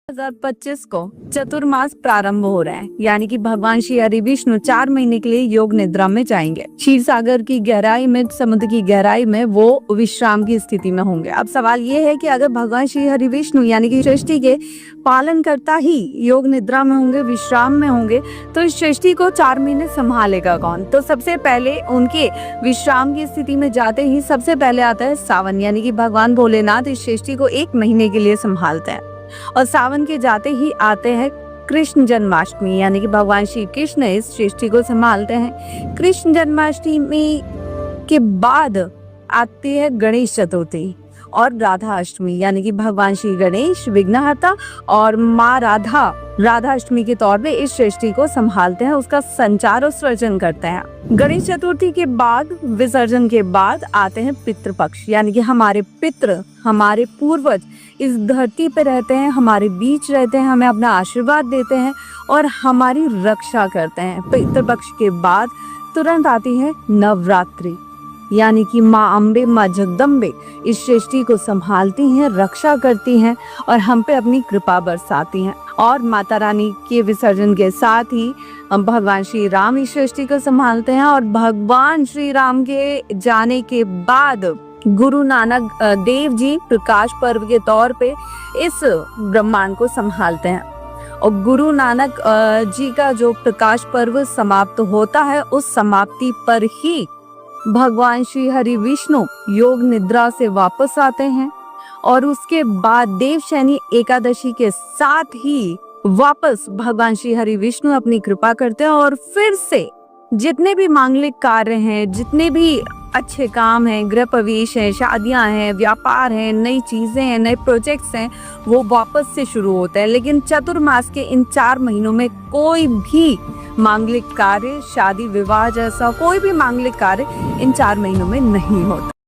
2025 को चतुर्मास प्रारंभ हो रहा है, यानी कि भगवान श्री हरि विष्णु 4 महीने के लिए योग निद्रा में जाएंगे। क्षीर सागर की गहराई में, समुद्र की गहराई में वो विश्राम की स्थिति में होंगे। अब सवाल ये है कि अगर भगवान श्री हरि विष्णु यानी कि सृष्टि के पालन करता ही योग निद्रा में होंगे, विश्राम में होंगे, तो इस सृष्टि को 4 महीने संभालेगा कौन? तो सबसे पहले उनके विश्राम की स्थिति में जाते ही सबसे पहले आता है सावन, यानी कि भगवान भोलेनाथ इस सृष्टि को 1 महीने के लिए संभालते हैं। और सावन के जाते ही आते हैं कृष्ण जन्माष्टमी, यानी कि भगवान श्री कृष्ण इस सृष्टि को संभालते हैं। कृष्ण जन्माष्टमी के बाद आती है गणेश चतुर्थी और राधा अष्टमी, यानी कि भगवान श्री गणेश विघ्नहर्ता और माँ राधा अष्टमी के तौर पे इस सृष्टि को संभालते हैं, उसका संचार और सृजन करते हैं। गणेश चतुर्थी के बाद, विसर्जन के बाद आते हैं पितृपक्ष, यानी कि हमारे पितृ, हमारे पूर्वज इस धरती पे रहते हैं, हमारे बीच रहते हैं, हमें अपना आशीर्वाद देते हैं और हमारी रक्षा करते हैं। पितृपक्ष के बाद तुरंत आती है नवरात्रि, यानी कि माँ अम्बे, माँ जगदम्बे इस सृष्टि को संभालती हैं, रक्षा करती हैं और हम पे अपनी कृपा बरसाती हैं। और माता रानी के विसर्जन के साथ ही भगवान श्री राम इस सृष्टि को संभालते हैं और भगवान श्री राम के जाने के बाद गुरु नानक देव जी प्रकाश पर्व के तौर पे इस ब्रह्मांड को संभालते हैं। और गुरु नानक जी का जो प्रकाश पर्व समाप्त होता है, उस समाप्ति पर ही भगवान श्री हरि विष्णु योग निद्रा से वापस आते हैं और उसके बाद देवशयनी एकादशी के साथ ही वापस भगवान श्री हरि विष्णु अपनी कृपा करते हैं और फिर से जितने भी मांगलिक कार्य हैं, जितने भी अच्छे काम हैं, गृह प्रवेश हैं, शादियां हैं, व्यापार हैं, नई चीजें हैं, नए प्रोजेक्ट्स हैं, वो वापस से शुरू होते हैं। लेकिन चतुर्मास के इन 4 महीनों में कोई भी मांगलिक कार्य, शादी विवाह जैसा कोई भी मांगलिक कार्य इन 4 महीनों में नहीं होता।